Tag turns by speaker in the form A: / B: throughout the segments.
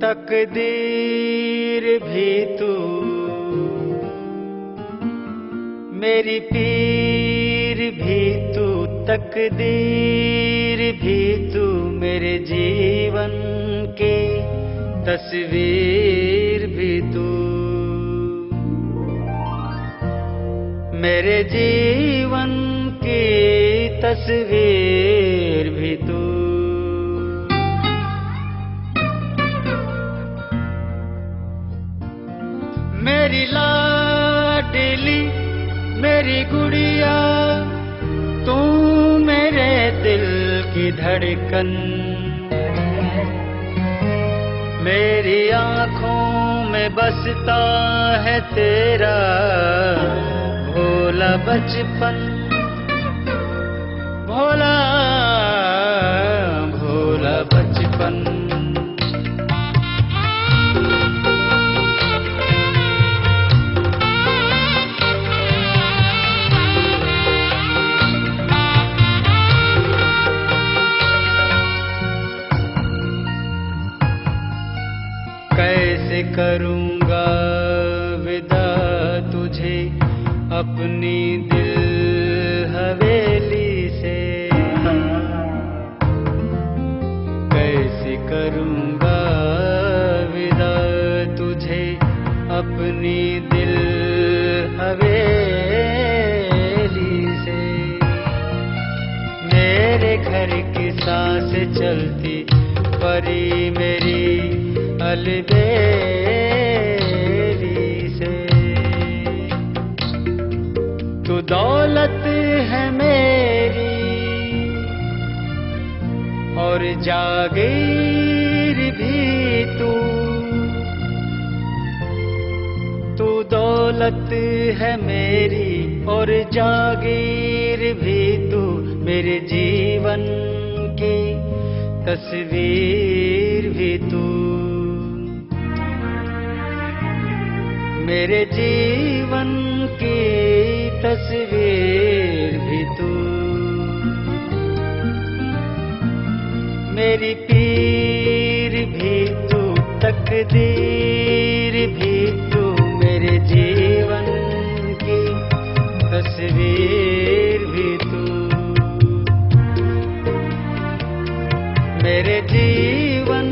A: तकदीर भी तू, मेरी पीर भी तू, तकदीर भी तू, मेरे जीवन की तस्वीर भी तू, मेरे जीवन की तस्वीर भी तू। मेरी लाडली मेरी गुड़िया, तू मेरे दिल की धड़कन, मेरी आँखों में बसता है तेरा भोला बचपन, भोला भोला बचपन। कैसे करूँगा विदा तुझे अपनी दिल हवेली से, कैसे करूँगा विदा तुझे अपनी दिल हवेली से। मेरे घर की सांस चलती परी मेरी अलबेली से, तू दौलत है मेरी और जागीर भी तू, तू दौलत है मेरी और जागीर भी तू, मेरे जीवन की तस्वीर भी तू, मेरे जीवन की तस्वीर भी तू। मेरी पीर भी तू, तकदीर भी तू, मेरे जीवन की तस्वीर भी तू, मेरे जीवन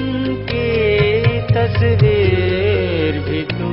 A: की तस्वीर भी तू।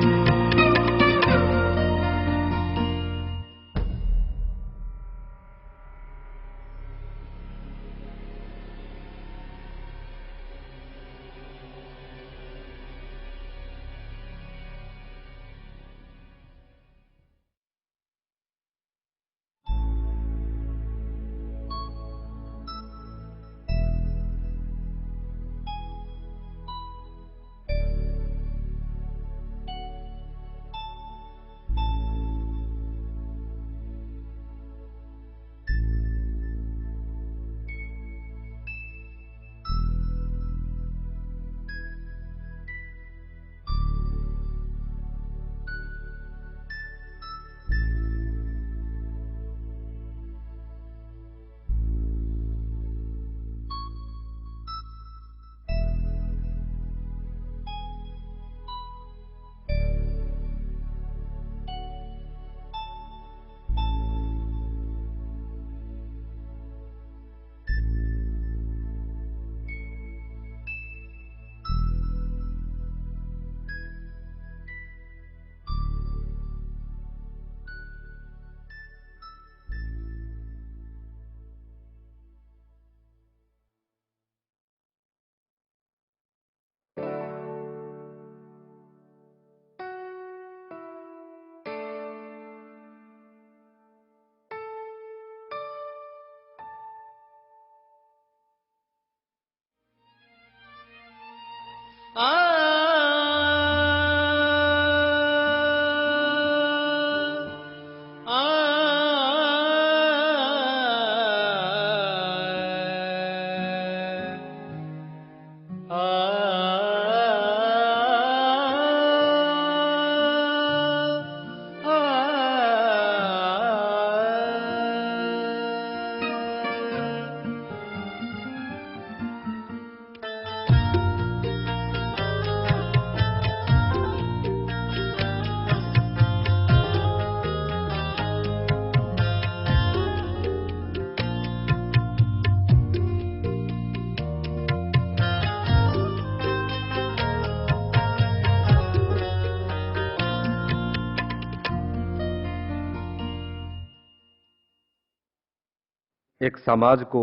B: एक समाज को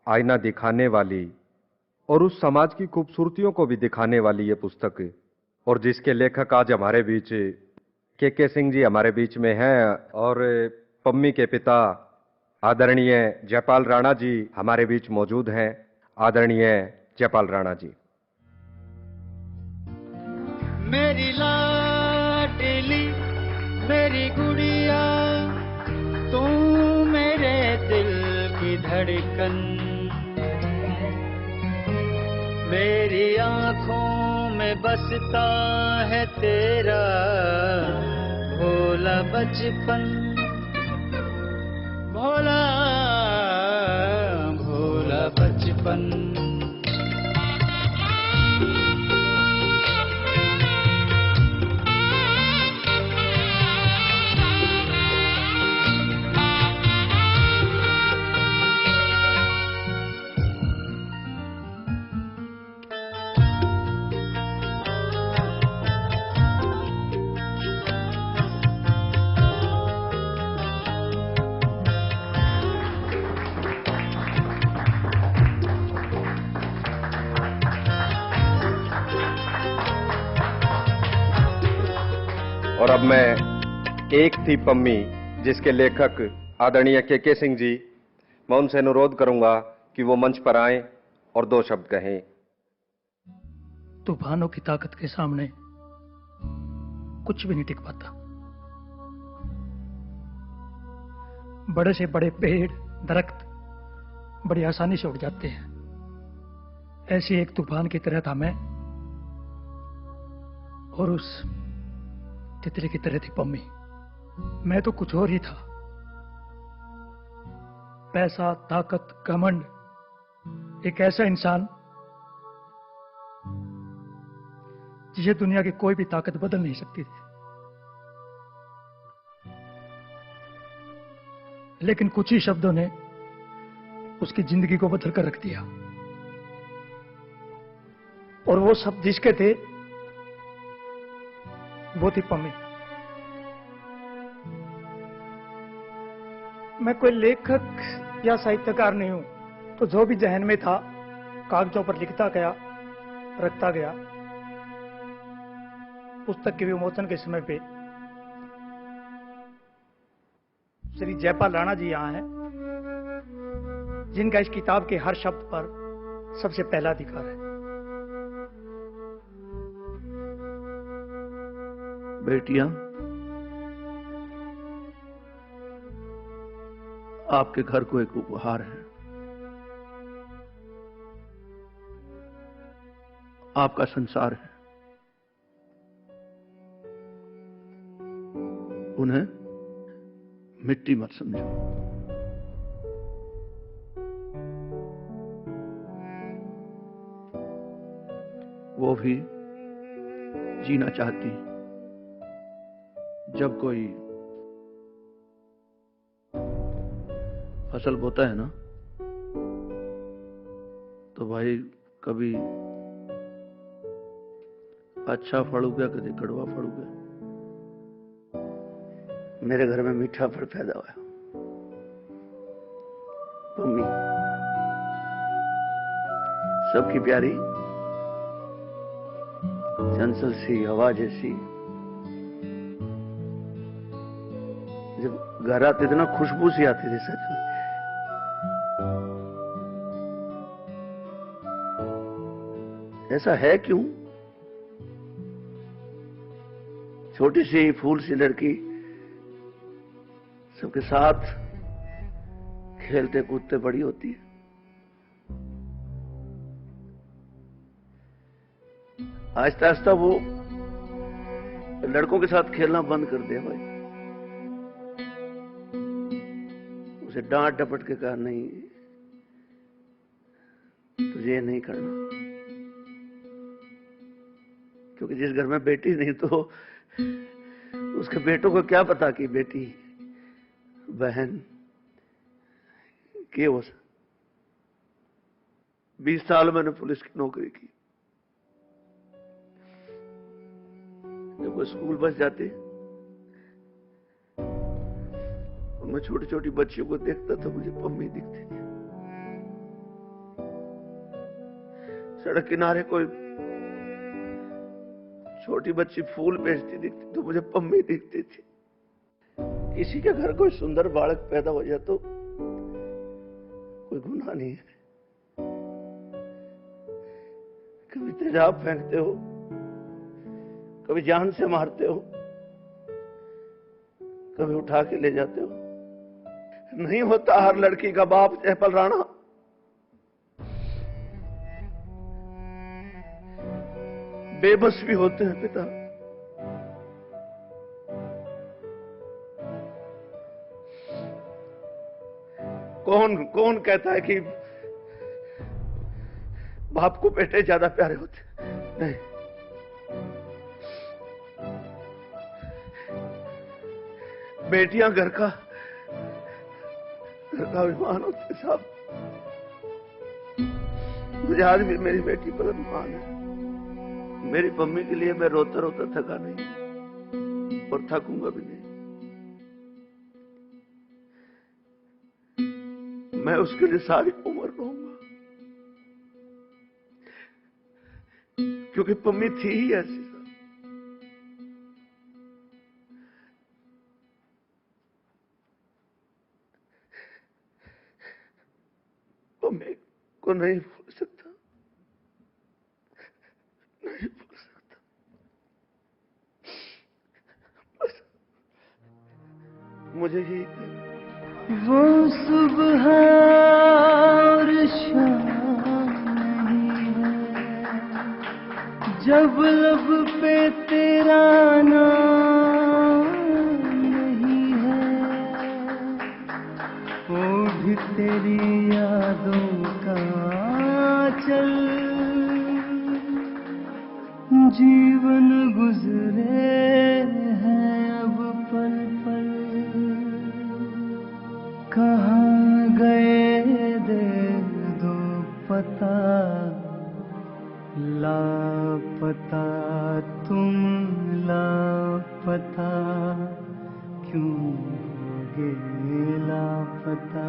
B: आईना दिखाने वाली और उस समाज की खूबसूरतियों को भी दिखाने वाली ये पुस्तक है, और जिसके लेखक आज हमारे बीच के सिंह जी हमारे बीच में हैं, और पम्मी के पिता आदरणीय जयपाल राणा जी हमारे बीच मौजूद हैं। आदरणीय जयपाल राणा जी।
A: मेरी लाडली मेरी गुड़िया, तू मेरे दिल की धड़कन, मेरी आंखों में बसता है तेरा भोला बचपन, भोला भोला बचपन।
B: और अब मैं एक थी पम्मी जिसके लेखक आदरणीय के सिंह जी, मैं उनसे अनुरोध करूंगा कि वो मंच पर आएं और दो शब्द कहें।
C: तूफानों की ताकत के सामने कुछ भी नहीं टिक पाता। बड़े से बड़े पेड़ दरख्त बड़ी आसानी से उड़ जाते हैं, ऐसी एक तूफान की तरह था मैं, और उस तितली की तरह थी पम्मी। मैं तो कुछ और ही था। पैसा, ताकत, घमंड, एक ऐसा इंसान जिसे दुनिया की कोई भी ताकत बदल नहीं सकती थी। लेकिन कुछ ही शब्दों ने उसकी जिंदगी को बदल कर रख दिया, और वो शब्द जिसके थे वो थी पम्मी। मैं कोई लेखक या साहित्यकार नहीं हूं, तो जो भी जहन में था कागजों पर लिखता गया, रखता गया। पुस्तक के विमोचन के समय पे श्री जयपाल राणा जी यहां हैं, जिनका इस किताब के हर शब्द पर सबसे पहला अधिकार है।
D: बेटियां, आपके घर को एक उपहार है। आपका संसार है। उन्हें मिट्टी मत समझो। वो भी जीना चाहती है। जब कोई फसल बोता है ना, तो भाई कभी अच्छा फल उगा, कभी कड़वा फल उगा। मेरे घर में मीठा फल पैदा हुआ। मम्मी सबकी प्यारी, चंचल सी हवा जैसी। जब घर आते थे ना, खुशबू सी आती थी सच में। ऐसा है क्यों? छोटी सी फूल सी लड़की सबके साथ खेलते कूदते बड़ी होती है। आहिस्ता आहिस्ता वो लड़कों के साथ खेलना बंद कर दिया भाई। उसे डांट डपट के कहा, नहीं तुझे ये नहीं करना। क्योंकि जिस घर में बेटी नहीं, तो उसके बेटों को क्या पता कि बेटी बहन के। 20 साल मैंने पुलिस की नौकरी की। जब वो स्कूल बस जाती, मैं छोटी छोटी बच्चियों को देखता था, मुझे पम्मी दिखती थी। सड़क किनारे कोई छोटी बच्ची फूल बेचती दिखती तो मुझे पम्मी दिखती थी। किसी के घर कोई सुंदर बालक पैदा हो जाए तो कोई गुनाह नहीं है। कभी तेजाब फेंकते हो, कभी जान से मारते हो, कभी उठा के ले जाते हो। नहीं होता हर लड़की का बाप जयपल राणा। बेबस भी होते हैं पिता। कौन कौन कहता है कि बाप को बेटे ज्यादा प्यारे होते? नहीं, बेटियां घर का अभिमान होते साहब। मुझे आज भी मेरी बेटी पर अभिमान है। मेरी मम्मी के लिए मैं रोता रोता थका नहीं और थकूंगा भी नहीं। मैं उसके लिए सारी उम्र रहूंगा, क्योंकि मम्मी थी ही ऐसी। मम्मी को नहीं भूल सकता, नहीं भूल सकता। बस मुझे यही
A: वो सुबह और शाम नहीं है जब लब पे तेरा नाम नहीं है, वो भी तेरी यादों का चल जीवन गुजरे हैं अब पल पल। कहाँ गए दे दो पता, लापता तुम लापता, क्यों होगे लापता।